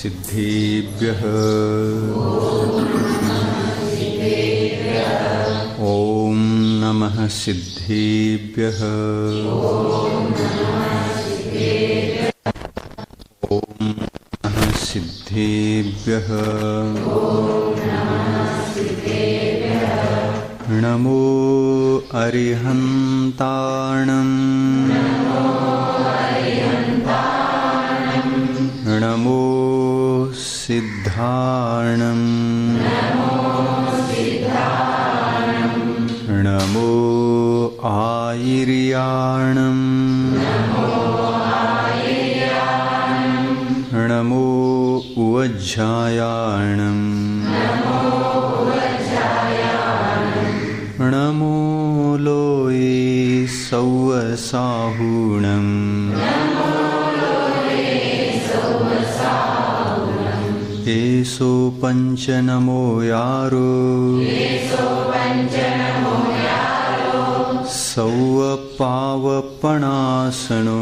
सिद्धेभ्यः ॐ नमः सिद्धेभ्यः ॐ नमः सिद्धेभ्यः नमो अरिहन्ताणं नमो सिद्धाणं नमो आयिर्याणं नमो उवज्झायाणं नमो लोये सौवसाहुणं एसो पंच नमो यारो सौव पावपणासनो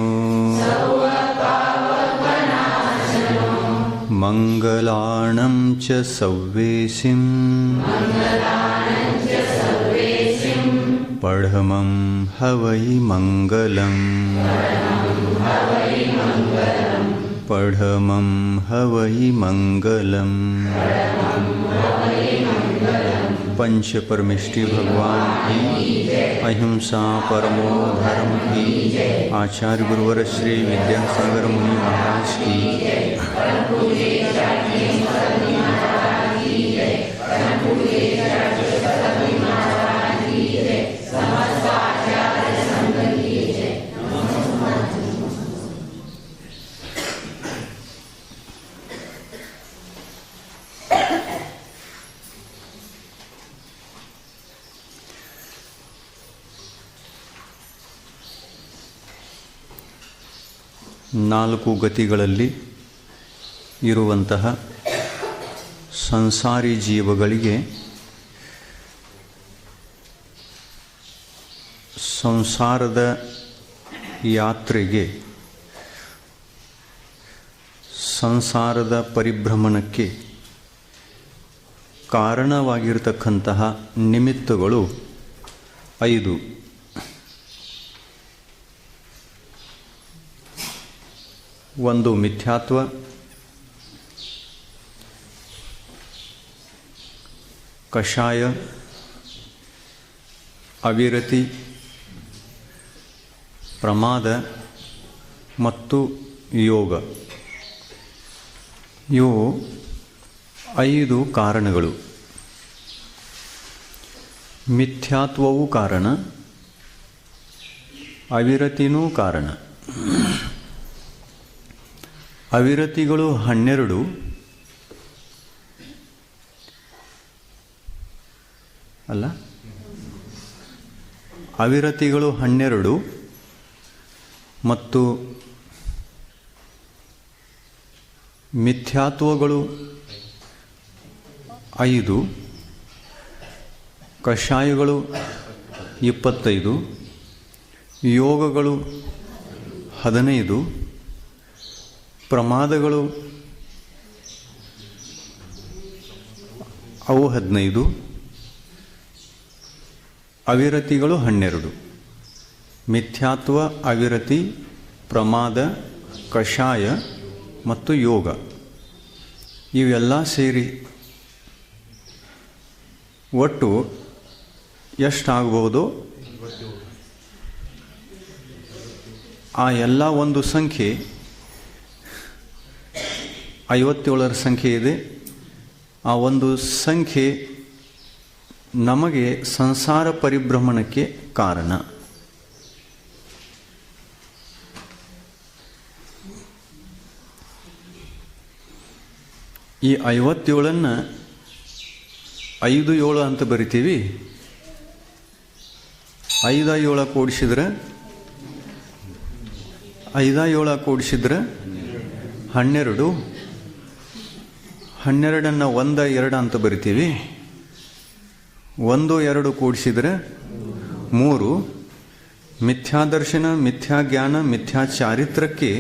मंगलाणं च सव्वेसिं पढ़मं हवै मंगलम् पढ़मं हवै मंगलम्। पंच परमेष्टि भगवान की अहिंसा परमो धर्म की आचार्य गुरुवर श्री विद्यासागर मुनि महाराज की ನಾಲ್ಕು ಗತಿಗಳಲ್ಲಿ ಇರುವಂತಹ ಸಂಸಾರಿ ಜೀವಗಳಿಗೆ ಸಂಸಾರದ ಯಾತ್ರೆಗೆ ಸಂಸಾರದ ಪರಿಭ್ರಮಣಕ್ಕೆ ಕಾರಣವಾಗಿರತಕ್ಕಂತಹ ನಿಮಿತ್ತಗಳು 5. ಒಂದು ಮಿಥ್ಯಾತ್ವ, ಕಷಾಯ, ಅವಿರತಿ, ಪ್ರಮಾದ ಮತ್ತು ಯೋಗ. ಇವು 5 ಕಾರಣಗಳು. ಮಿಥ್ಯಾತ್ವವೂ ಕಾರಣ, ಅವಿರತಿನೂ ಕಾರಣ. ಅವಿರತಿಗಳು 12 ಅಲ್ಲ, ಅವಿರತಿಗಳು 12 ಮತ್ತು ಮಿಥ್ಯಾತ್ವಗಳು 5, ಕಷಾಯಗಳು 25, ಯೋಗಗಳು 15, ಪ್ರಮಾದಗಳು ಅವು 15, ಅವಿರತಿಗಳು 12. ಮಿಥ್ಯಾತ್ವ, ಅವಿರತಿ, ಪ್ರಮಾದ, ಕಷಾಯ ಮತ್ತು ಯೋಗ ಇವೆಲ್ಲ ಸೇರಿ ಒಟ್ಟು ಎಷ್ಟಾಗಬಹುದು? ಆ ಎಲ್ಲ ಒಂದು ಸಂಖ್ಯೆ 57 ಸಂಖ್ಯೆ ಇದೆ. ಆ ಒಂದು ಸಂಖ್ಯೆ ನಮಗೆ ಸಂಸಾರ ಪರಿಭ್ರಮಣಕ್ಕೆ ಕಾರಣ. ಈ 57ನ್ನು 5 7 ಅಂತ ಬರಿತೀವಿ. 5 7 ಕೂಡಿಸಿದ್ರೆ 5 7 ಕೂಡಿಸಿದ್ರೆ 12. 12ನ್ನು 1 2 ಅಂತ ಬರಿತೀವಿ. 1 2 ಕೂಡಿಸಿದರೆ 3. ಮಿಥ್ಯಾದರ್ಶನ, ಮಿಥ್ಯಾಜ್ಞಾನ, ಮಿಥ್ಯಾಚಾರಿತ್ರಕ್ಕೆ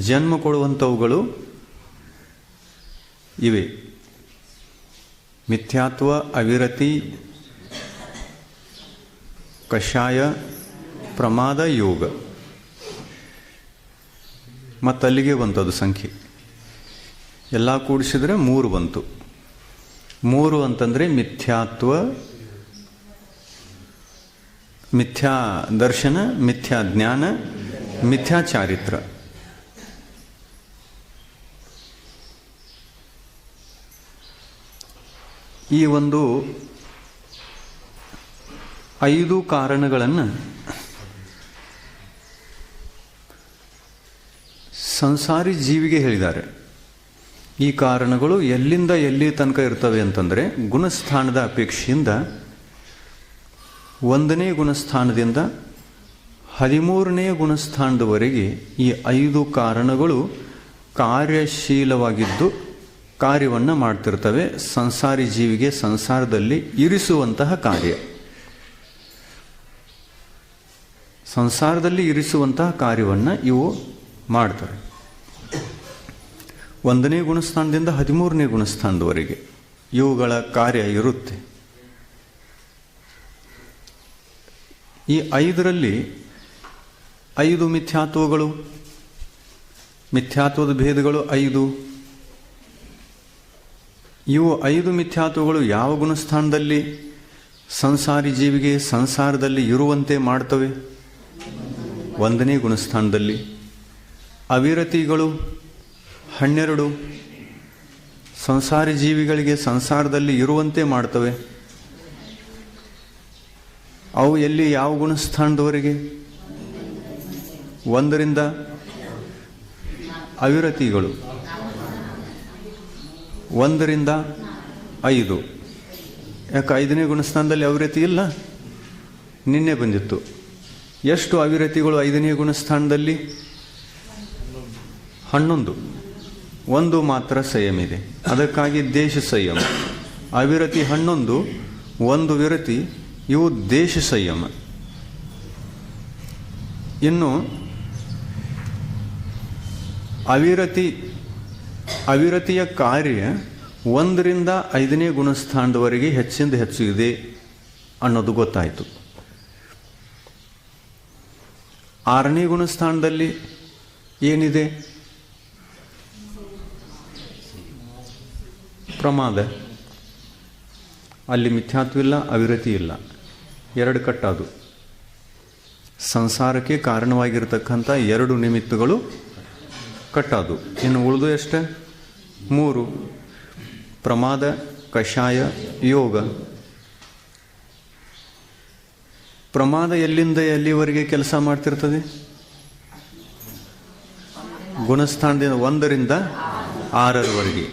ಜನ್ಮ ಕೊಡುವಂಥವುಗಳು ಇವೆ. ಮಿಥ್ಯಾತ್ವ, ಅವಿರತಿ, ಕಷಾಯ, ಪ್ರಮಾದ, ಯೋಗ. ಮತ್ತು ಅಲ್ಲಿಗೆ ಬಂತದು ಸಂಖ್ಯೆ. ಎಲ್ಲ ಕೂಡಿಸಿದ್ರೆ 3 ಬಂತು. 3 ಅಂತಂದರೆ ಮಿಥ್ಯಾತ್ವ, ಮಿಥ್ಯಾ ದರ್ಶನ, ಮಿಥ್ಯಾ ಜ್ಞಾನ, ಮಿಥ್ಯಾ ಚಾರಿತ್ರ. ಈ ಒಂದು 5 ಕಾರಣಗಳನ್ನು ಸಂಸಾರಿ ಜೀವಿಗೆ ಹೇಳಿದ್ದಾರೆ. ಈ ಕಾರಣಗಳು ಎಲ್ಲಿಂದ ಎಲ್ಲಿ ತನಕ ಇರ್ತವೆ ಅಂತಂದರೆ, ಗುಣಸ್ಥಾನದ ಅಪೇಕ್ಷೆಯಿಂದ 1ನೇ ಗುಣಸ್ಥಾನದಿಂದ 13ನೇ ಗುಣಸ್ಥಾನದವರೆಗೆ ಈ 5 ಕಾರಣಗಳು ಕಾರ್ಯಶೀಲವಾಗಿದ್ದು ಕಾರ್ಯವನ್ನು ಮಾಡ್ತಿರ್ತವೆ. ಸಂಸಾರಿ ಜೀವಿಗೆ ಸಂಸಾರದಲ್ಲಿ ಇರಿಸುವಂತಹ ಕಾರ್ಯ, ಸಂಸಾರದಲ್ಲಿ ಇರಿಸುವಂತಹ ಕಾರ್ಯವನ್ನು ಇವು ಮಾಡ್ತವೆ. 1ನೇ ಗುಣಸ್ಥಾನದಿಂದ 13ನೇ ಗುಣಸ್ಥಾನದವರೆಗೆ ಇವುಗಳ ಕಾರ್ಯ ಇರುತ್ತೆ. ಈ 5ರಲ್ಲಿ 5 ಮಿಥ್ಯಾತ್ವಗಳು, ಮಿಥ್ಯಾತ್ವದ ಭೇದಗಳು 5. ಇವು 5 ಮಿಥ್ಯಾತ್ವಗಳು ಯಾವ ಗುಣಸ್ಥಾನದಲ್ಲಿ ಸಂಸಾರಿ ಜೀವಿಗೆ ಸಂಸಾರದಲ್ಲಿ ಇರುವಂತೆ ಮಾಡ್ತವೆ? 1ನೇ ಗುಣಸ್ಥಾನದಲ್ಲಿ. ಅವಿರತಿಗಳು 12 ಸಂಸಾರಿ ಜೀವಿಗಳಿಗೆ ಸಂಸಾರದಲ್ಲಿ ಇರುವಂತೆ ಮಾಡ್ತವೆ. ಅವು ಎಲ್ಲಿ, ಯಾವ ಗುಣಸ್ಥಾನದವರೆಗೆ? 1ರಿಂದ ಅವಿರತಿಗಳು 1ರಿಂದ 5. ಯಾಕೆ 5ನೇ ಗುಣಸ್ಥಾನದಲ್ಲಿ ಅವಿರತಿ ಇಲ್ಲ? ನಿನ್ನೆ ಬಂದಿತ್ತು. ಎಷ್ಟು ಅವಿರತಿಗಳು 5ನೇ ಗುಣಸ್ಥಾನದಲ್ಲಿ? 11. 1 ಮಾತ್ರ ಸಂಯಮ ಇದೆ, ಅದಕ್ಕಾಗಿ ದೇಶ ಸಂಯಮ. ಅವಿರತಿ 11, 1 ವಿರತಿ, ಇವು ದೇಶ ಸಂಯಮ. ಇನ್ನು ಅವಿರತಿಯ ಕಾರ್ಯ 1ರಿಂದ 5ನೇ ಗುಣಸ್ಥಾನದವರೆಗೆ ಹೆಚ್ಚಿಂದ ಹೆಚ್ಚು ಇದೆ ಅನ್ನೋದು ಗೊತ್ತಾಯಿತು. 6ನೇ ಗುಣಸ್ಥಾನದಲ್ಲಿ ಏನಿದೆ? ಪ್ರಮಾದ. ಅಲ್ಲಿ ಮಿಥ್ಯಾತ್ವಿಲ್ಲ, ಅವಿರತಿ ಇಲ್ಲ, 2 ಕಟ್ಟಾದು. ಸಂಸಾರಕ್ಕೆ ಕಾರಣವಾಗಿರ್ತಕ್ಕಂಥ 2 ನಿಮಿತ್ತಗಳು ಕಟ್ಟಾದು. ಇನ್ನು ಉಳಿದು ಎಷ್ಟು? 3. ಪ್ರಮಾದ, ಕಷಾಯ, ಯೋಗ. ಪ್ರಮಾದ ಎಲ್ಲಿಂದ ಎಲ್ಲಿವರೆಗೆ ಕೆಲಸ ಮಾಡ್ತಿರ್ತದೆ? ಗುಣಸ್ಥಾನದಿಂದ 1ರಿಂದ 6ರವರೆಗೆ.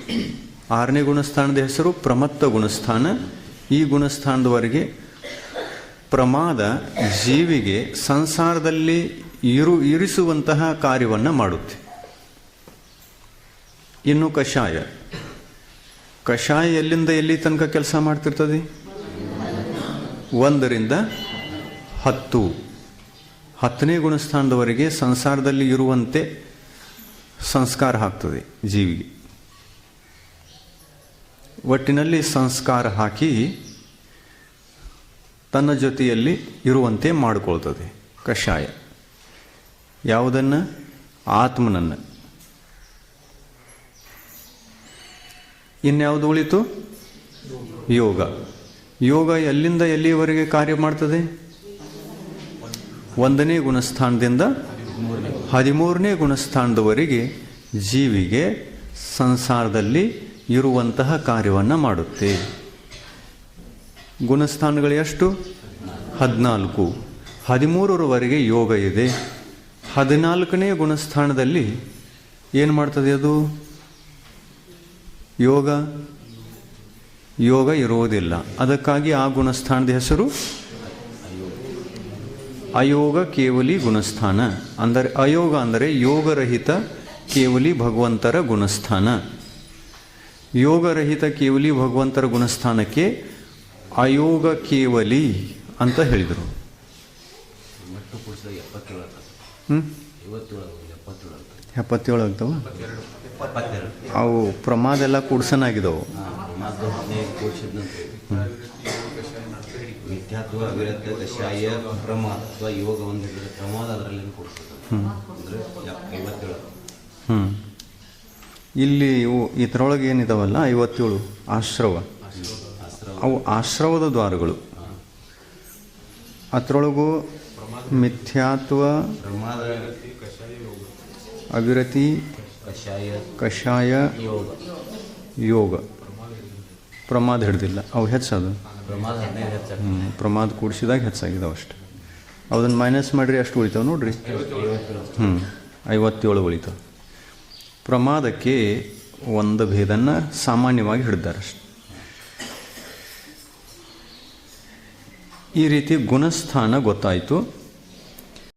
6ನೇ ಗುಣಸ್ಥಾನದ ಹೆಸರು ಪ್ರಮತ್ತ ಗುಣಸ್ಥಾನ. ಈ ಗುಣಸ್ಥಾನದವರೆಗೆ ಪ್ರಮಾದ ಜೀವಿಗೆ ಸಂಸಾರದಲ್ಲಿ ಇರಿಸುವಂತಹ ಕಾರ್ಯವನ್ನು ಮಾಡುತ್ತೆ. ಇನ್ನು ಕಷಾಯ ಎಲ್ಲಿಂದ ಎಲ್ಲಿ ತನಕ ಕೆಲಸ ಮಾಡ್ತಿರ್ತದೆ? 1ರಿಂದ 10. 10ನೇ ಗುಣಸ್ಥಾನದವರೆಗೆ ಸಂಸಾರದಲ್ಲಿ ಇರುವಂತೆ ಸಂಸ್ಕಾರ ಹಾಕ್ತದೆ ಜೀವಿಗೆ. ಒಟ್ಟಿನಲ್ಲಿ ಸಂಸ್ಕಾರ ಹಾಕಿ ತನ್ನ ಜೊತೆಯಲ್ಲಿ ಇರುವಂತೆ ಮಾಡಿಕೊಳ್ತದೆ ಕಷಾಯ. ಯಾವುದನ್ನು? ಆತ್ಮನನ್ನು. ಇನ್ಯಾವುದು ಉಳಿತು? ಯೋಗ ಎಲ್ಲಿಂದ ಎಲ್ಲಿಯವರೆಗೆ ಕಾರ್ಯ ಮಾಡ್ತದೆ? 1ನೇ ಗುಣಸ್ಥಾನದಿಂದ 13ನೇ ಗುಣಸ್ಥಾನದವರೆಗೆ ಜೀವಿಗೆ ಸಂಸಾರದಲ್ಲಿ ಇರುವಂತಹ ಕಾರ್ಯವನ್ನು ಮಾಡುತ್ತೆ. ಗುಣಸ್ಥಾನಗಳು ಎಷ್ಟು? 14. 13ರವರೆಗೆ ಯೋಗ ಇದೆ. 14ನೇ ಗುಣಸ್ಥಾನದಲ್ಲಿ ಏನು ಮಾಡ್ತದೆ ಅದು? ಯೋಗ ಇರುವುದಿಲ್ಲ. ಅದಕ್ಕಾಗಿ ಆ ಗುಣಸ್ಥಾನದ ಹೆಸರು ಅಯೋಗ ಕೇವಲಿ ಗುಣಸ್ಥಾನ. ಅಂದರೆ ಅಯೋಗ ಅಂದರೆ ಯೋಗರಹಿತ ಕೇವಲಿ ಭಗವಂತರ ಗುಣಸ್ಥಾನ. ಯೋಗರಹಿತ ಕೇವಲಿ ಭಗವಂತರ ಗುಣಸ್ಥಾನಕ್ಕೆ ಅಯೋಗ ಕೇವಲಿ ಅಂತ ಹೇಳಿದರು. 77 ಆಗ್ತಾವ. 22 ಅವು ಪ್ರಮಾದ ಎಲ್ಲ ಕೂಡ್ಸನಾಗಿದ್ದವು. ಮತ್ತು 15 ಕೂಡಿಸಿದಂತೆ ಮಿಥ್ಯಾತ್ವ ಅವಿರತ ಕಷಾಯ ಪ್ರಮಾದ ಅಥವಾ ಯೋಗ ಒಂದು ಹಿಡಿದ್ರೆ ಪ್ರಮಾದ ಅದರಲ್ಲಿ ಕೊಡ್ತದೆ ಅಂದರೆ 57. ಇಲ್ಲಿ ಇವು ಇದರೊಳಗೆ ಏನಿದಾವಲ್ಲ 57 ಆಶ್ರವ, ಅವು ಆಶ್ರವದ ದ್ವಾರಗಳು. ಅದರೊಳಗೂ ಮಿಥ್ಯಾತ್ವ, ಪ್ರಮಾದ, ಅವಿರತಿ, ಕಷಾಯ, ಯೋಗ. ಪ್ರಮಾದ ಹಿಡ್ದಿಲ್ಲ, ಅವು ಹೆಚ್ಚದು. ಪ್ರಮಾದ ಕೂಡಿಸಿದಾಗ ಹೆಚ್ಚಾಗಿದ್ದಾವೆ ಅಷ್ಟು. ಅದನ್ನು ಮೈನಸ್ ಮಾಡಿರಿ ಅಷ್ಟು ಉಳಿತಾವೆ ನೋಡ್ರಿ. 57 ಉಳಿತಾವೆ. ಪ್ರಮಾದಕ್ಕೆ ಒಂದು ಭೇದನ್ನು ಸಾಮಾನ್ಯವಾಗಿ ಹಿಡಿದಾರೆ ಅಷ್ಟು. ಈ ರೀತಿ ಗುಣಸ್ಥಾನ ಗೊತ್ತಾಯಿತು.